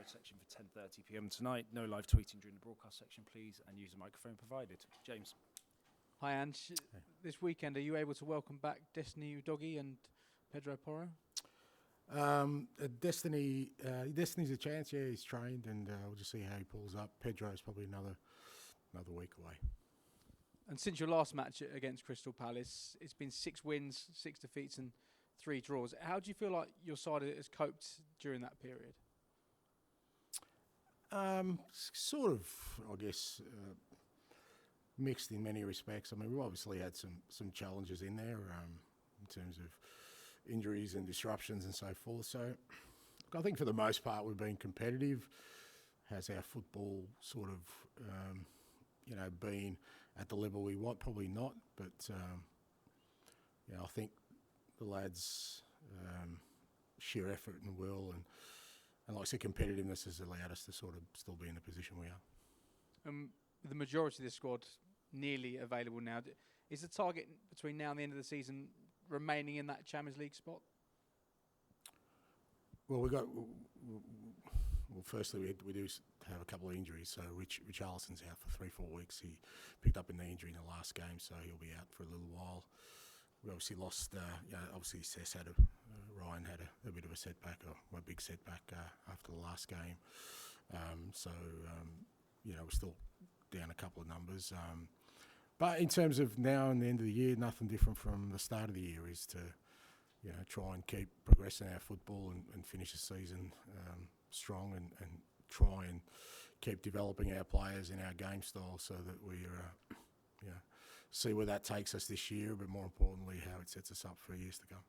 Enquiries section for 10:30 p.m. tonight. No live tweeting during the broadcast section, please, and use the microphone provided. James. Hi, Ange. This weekend, are you able to welcome back Destiny Udogie and Pedro Porro? Destiny's a chance. Yeah, he's trained, and we'll just see how he pulls up. Pedro's probably another week away. And since your last match against Crystal Palace, it's been 6 wins, 6 defeats, and 3 draws. How do you feel like your side has coped during that period? Sort of, I guess, mixed in many respects. I mean, we've obviously had some challenges in there in terms of injuries and disruptions and so forth. So I think for the most part we've been competitive. Has our football sort of, been at the level we want? Probably not, but I think the lads' sheer effort and will and like I said, competitiveness has allowed us to sort of still be in the position we are. The majority of the squad nearly available now. Is the target between now and the end of the season remaining in that Champions League spot? Well, firstly, we do have a couple of injuries. So Richarlison's out for 3-4 weeks. He picked up a knee injury in the last game, so he'll be out for a little while. We obviously lost, obviously Cess Ryan had a bit of a setback, or a big setback after the last game. We're still down a couple of numbers. But in terms of now and the end of the year, nothing different from the start of the year is to, try and keep progressing our football and finish the season strong and try and keep developing our players in our game style so that we see where that takes us this year, but more importantly, how it sets us up for years to come.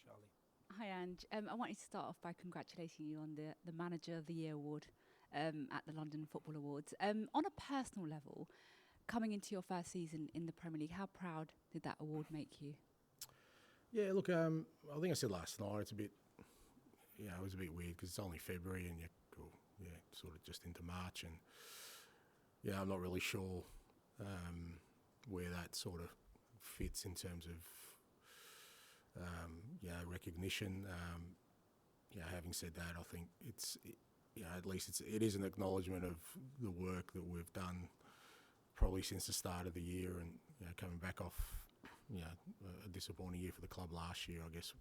Charlie. Hi, Ange. I want you to start off by congratulating you on the Manager of the Year award at the London Football Awards. On a personal level, coming into your first season in the Premier League, how proud did that award make you? Yeah, look, I think I said last night, it was a bit weird because it's only February and sort of just into March, and I'm not really sure where that sort of fits in terms of recognition. Having said that, I think at least it is an acknowledgement of the work that we've done probably since the start of the year, and coming back off a disappointing year for the club last year. I guess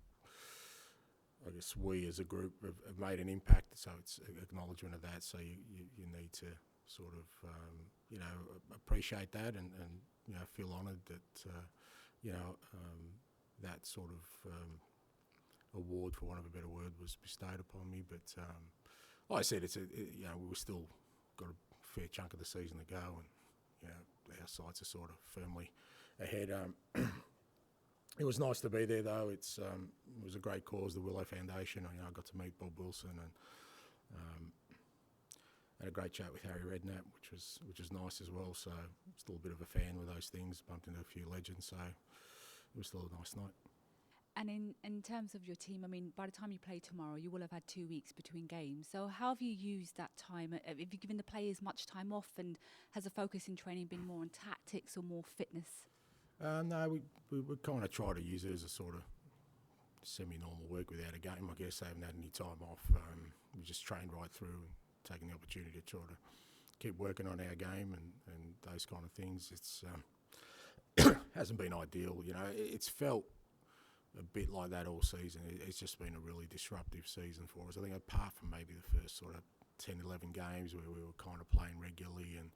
we as a group have made an impact, so it's an acknowledgement of that. So you need to sort of appreciate that and feel honoured that that sort of award, for want of a better word, was bestowed upon me. But like I said, we've still got a fair chunk of the season to go, and our sights are sort of firmly ahead. It was nice to be there, though. It was a great cause, the Willow Foundation. I got to meet Bob Wilson and had a great chat with Harry Redknapp, which was nice as well. So still a bit of a fan with those things. Bumped into a few legends, so it was still a nice night. And in terms of your team, I mean, by the time you play tomorrow, you will have had 2 weeks between games. So how have you used that time? Have you given the players much time off, and has the focus in training been more on tactics or more fitness? No, we kind of try to use it as a sort of semi-normal week without a game. I guess they haven't had any time off. We just trained right through, taking the opportunity to try to keep working on our game and those kind of things. It's hasn't been ideal. It's felt a bit like that all season. It's just been a really disruptive season for us. I think apart from maybe the first sort of 10, 11 games where we were kind of playing regularly and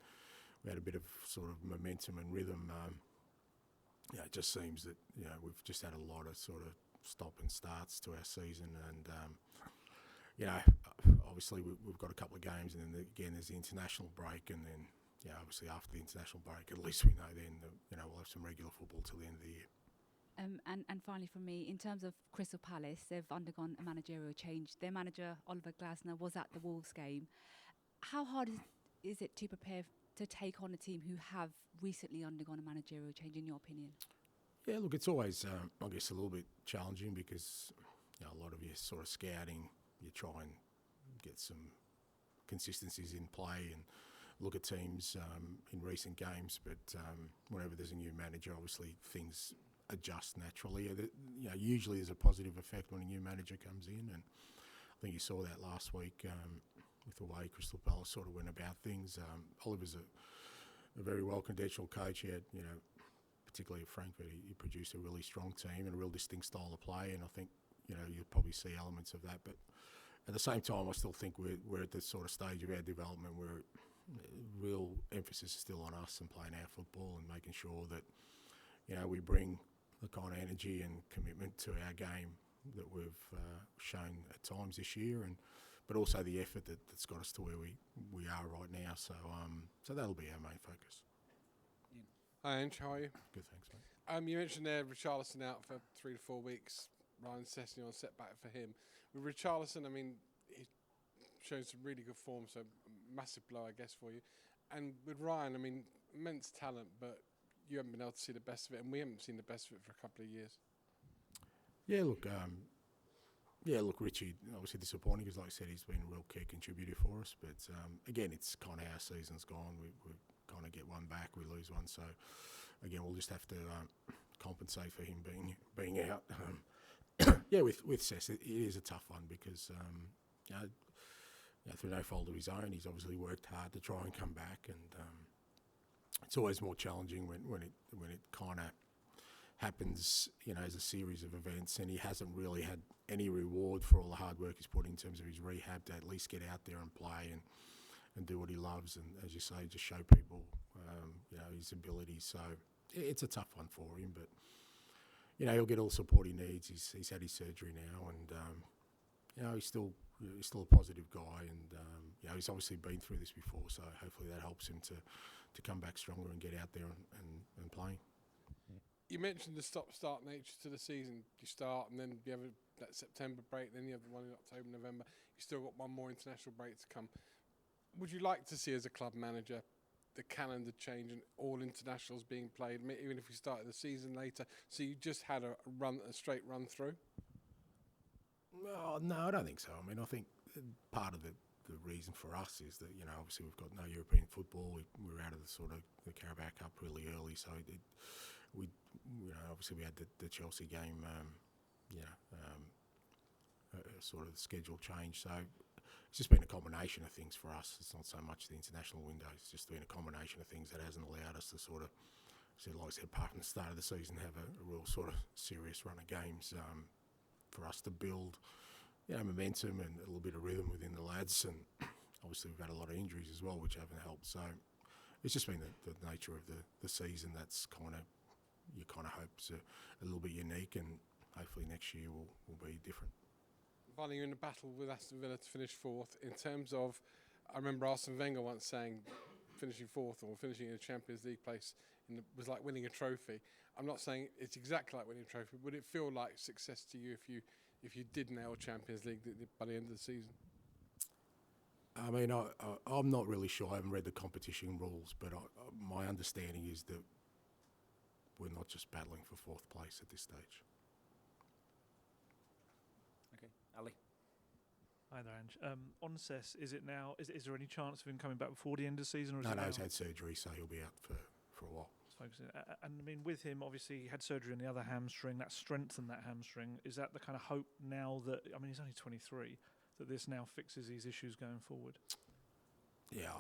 we had a bit of sort of momentum and rhythm, it just seems that we've just had a lot of sort of stop and starts to our season, and obviously we've got a couple of games, and then again there's the international break, and then obviously after the international break, at least we know then that we'll have some regular football till the end of the year. And finally from me, in terms of Crystal Palace, they've undergone a managerial change. Their manager, Oliver Glasner, was at the Wolves game. How hard is it to prepare to take on a team who have recently undergone a managerial change, in your opinion? Yeah, look, it's always, I guess, a little bit challenging because a lot of your sort of scouting, you try and get some consistencies in play and look at teams in recent games. But whenever there's a new manager, obviously things adjust naturally. Usually there's a positive effect when a new manager comes in, and think you saw that last week with the way Crystal Palace sort of went about things. Oliver's a very well-credentialed coach. He had, particularly at Frankfurt, he produced a really strong team and a real distinct style of play, and I think, you'll probably see elements of that. But at the same time, I still think we're at the sort of stage of our development where real emphasis is still on us and playing our football and making sure that, we bring the kind of energy and commitment to our game that we've shown at times this year, but also the effort that's got us to where we are right now. So that'll be our main focus. Hi, Ange, how are you? Good, thanks, mate. You mentioned there Richarlison out for 3 to 4 weeks. Ryan Sessegnon on setback for him. With Richarlison, I mean, he's shown some really good form, so massive blow, I guess, for you. And with Ryan, I mean, immense talent, but you haven't been able to see the best of it, and we haven't seen the best of it for a couple of years. Yeah, look, Richie, obviously disappointing because, like I said, he's been a real key contributor for us. But again, it's kind of our season's gone. We kind of get one back, we lose one. So again, we'll just have to compensate for him being out. With Sess, it is a tough one because through no fault of his own, he's obviously worked hard to try and come back, and it's always more challenging when it kind of happens, as a series of events, and he hasn't really had any reward for all the hard work he's put in terms of his rehab to at least get out there and play and do what he loves, and as you say, just show people, his abilities. So it's a tough one for him, but he'll get all the support he needs. He's had his surgery now, and he's still a positive guy, and he's obviously been through this before, so hopefully that helps him to come back stronger and get out there and playing. You mentioned the stop-start nature to the season. You start, and then you have that September break, then you have the one in October, November. You still got one more international break to come. Would you like to see, as a club manager, the calendar change and all internationals being played, even if we started the season later, so you just had a straight run through? No, I don't think so. I mean, I think part of the reason for us is that, obviously we've got no European football. We were out of the Carabao Cup really early, so obviously we had the Chelsea game, sort of schedule change. So it's just been a combination of things for us. It's not so much the international window. It's just been a combination of things that hasn't allowed us to sort of, like I said, apart from the start of the season, have a real sort of serious run of games for us to build, momentum and a little bit of rhythm within the lads. And obviously we've had a lot of injuries as well, which haven't helped. So it's just been the nature of the season that's you kind of hope is a little bit unique, and hopefully next year will be different. Finally, you're in a battle with Aston Villa to finish 4th. In terms of, I remember Arsene Wenger once saying finishing 4th or finishing in a Champions League place was like winning a trophy. I'm not saying it's exactly like winning a trophy. Would it feel like success to you if you did nail Champions League by the end of the season? I mean, I'm not really sure. I haven't read the competition rules, but my understanding is that we're not just battling for 4th place at this stage. Okay, Ali. Hi there, Ange. On Sess, is there any chance of him coming back before the end of the season? Or is No, he's had surgery, so he'll be out for a while. And I mean, with him, obviously, he had surgery on the other hamstring. That strengthened that hamstring. Is that the kind of hope now that, I mean, he's only 23, that this now fixes these issues going forward? Yeah,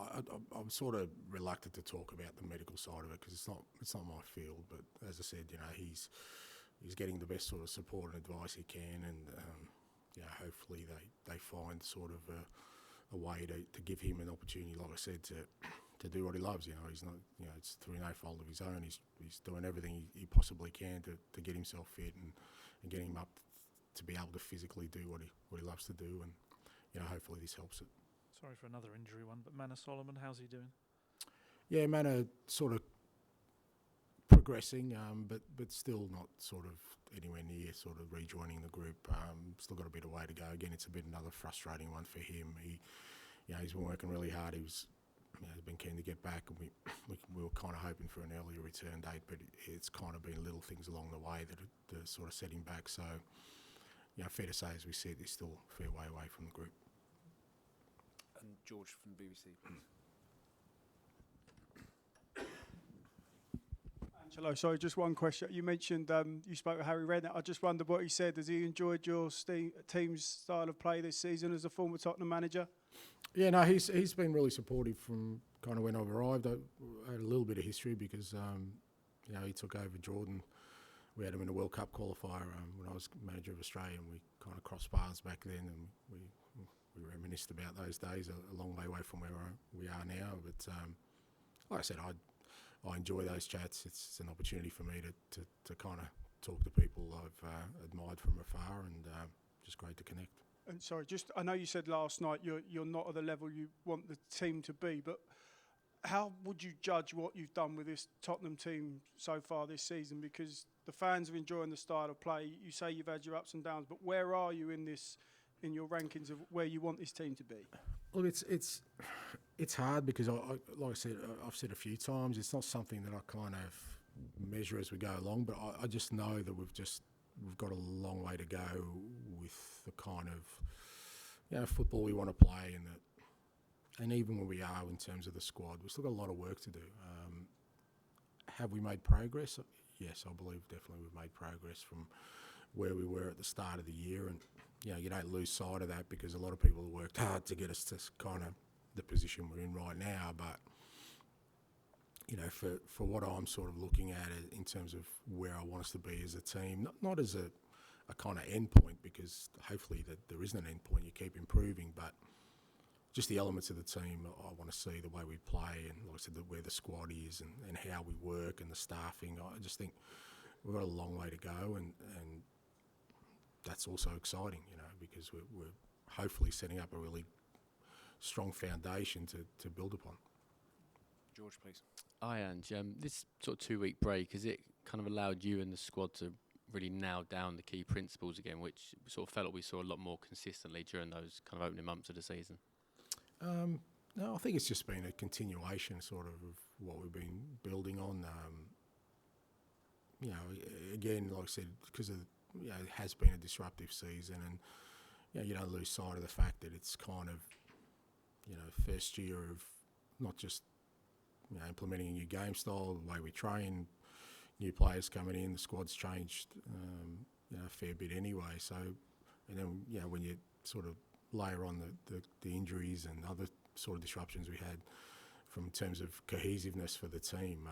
I'm sort of reluctant to talk about the medical side of it because it's not my field. But as I said, he's getting the best sort of support and advice he can, and hopefully they find sort of a way to give him an opportunity, like I said, to do what he loves. He's not, it's through no fault of his own. He's doing everything he possibly can to get himself fit and get him up to be able to physically do what he loves to do, and hopefully this helps it. Sorry for another injury one, but Manor Solomon, how's he doing? Yeah, Manor sort of progressing, but still not sort of anywhere near sort of rejoining the group. Still got a bit of way to go. Again, it's a bit another frustrating one for him. He's been working really hard. He's been keen to get back, and we were kind of hoping for an earlier return date, but it's kind of been little things along the way that sort of set him back. So, fair to say, as we said, he's still a fair way away from the group. And George from the BBC, please. Hello, sorry, just one question. You mentioned you spoke with Harry Redknapp. I just wondered what he said. Has he enjoyed your team's style of play this season as a former Tottenham manager? Yeah, no, he's been really supportive from kind of when I've arrived. I had a little bit of history because he took over Jordan. We had him in a World Cup qualifier when I was manager of Australia, and we kind of crossed paths back then, and we reminisced about those days. A long way away from where we are now, but like I said, I enjoy those chats. It's an opportunity for me to kind of talk to people I've admired from afar, and just great to connect. And sorry, I know you said last night you're not at the level you want the team to be, but how would you judge what you've done with this Tottenham team so far this season? Because the fans are enjoying the style of play. You say you've had your ups and downs, but where are you in your rankings of where you want this team to be? Look, it's hard because like I said, I've said a few times, it's not something that I kind of measure as we go along, but I just know that we've got a long way to go with the kind of football we want to play, and even where we are in terms of the squad, we've still got a lot of work to do. Have we made progress? Yes, I believe definitely we've made progress from where we were at the start of the year, and you don't lose sight of that because a lot of people have worked hard to get us to kind of the position we're in right now. But for what I'm sort of looking at in terms of where I want us to be as a team, not as a kind of end point, because hopefully that there isn't an end point, you keep improving, but just the elements of the team I want to see, the way we play, and like I said, where the squad is and how we work and the staffing. I just think we've got a long way to go, and that's also exciting, because we're hopefully setting up a really strong foundation to build upon. George, please. Hi, Ange. This sort of 2-week break, has it kind of allowed you and the squad to really nail down the key principles again, which sort of felt like we saw a lot more consistently during those kind of opening months of the season? No, I think it's just been a continuation sort of what we've been building on. Again, like I said, because it has been a disruptive season, and you don't lose sight of the fact that it's kind of first year of not just implementing a new game style, the way we train, new players coming in, the squad's changed a fair bit anyway. So, and then when you sort of layer on the injuries and other sort of disruptions we had from in terms of cohesiveness for the team,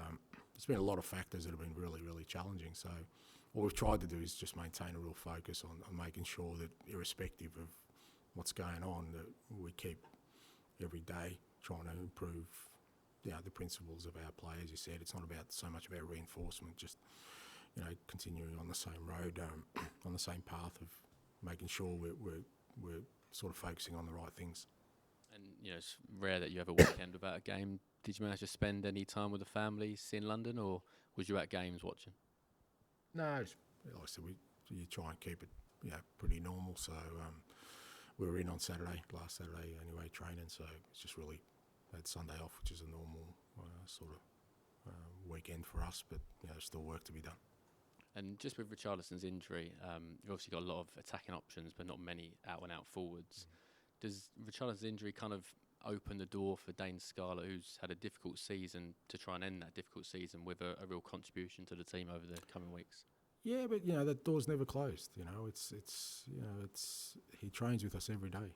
there's been a lot of factors that have been really, really challenging. So what we've tried to do is just maintain a real focus on making sure that irrespective of what's going on, that we keep every day trying to improve the principles of our play. As you said, it's not about so much about reinforcement, just continuing on the same road, on the same path of making sure we're sort of focusing on the right things. And it's rare that you have a weekend without a game. Did you manage to spend any time with the family in London, or was you at games watching? No, like I said, you try and keep it pretty normal. So we were in on last Saturday anyway, training. So it's just really had Sunday off, which is a normal sort of weekend for us. But there's still work to be done. And just with Richarlison's injury, you've obviously got a lot of attacking options, but not many out-and-out forwards. Does Richarlison's injury kind of open the door for Dane Scarlett, who's had a difficult season, to try and end that difficult season with a real contribution to the team over the coming weeks? Yeah, but that door's never closed. It's he trains with us every day.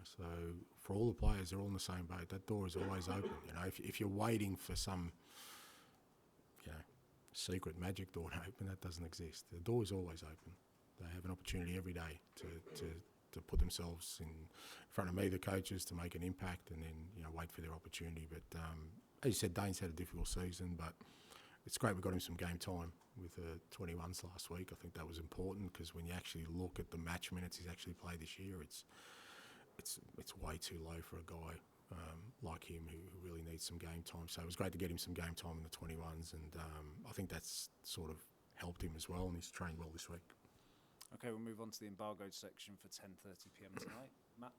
So for all the players, they're all in the same boat. That door is always open. If you're waiting for some secret magic door to open, that doesn't exist. The door is always open. They have an opportunity every day to put themselves in front of me, the coaches, to make an impact, and then wait for their opportunity. But as you said, Dane's had a difficult season, but it's great we got him some game time with the 21s last week. I think that was important, because when you actually look at the match minutes he's actually played this year, it's way too low for a guy like him who really needs some game time. So it was great to get him some game time in the 21s, and I think that's sort of helped him as well, and he's trained well this week. Okay, we'll move on to the embargoed section for 10:30 p.m. tonight. Matt?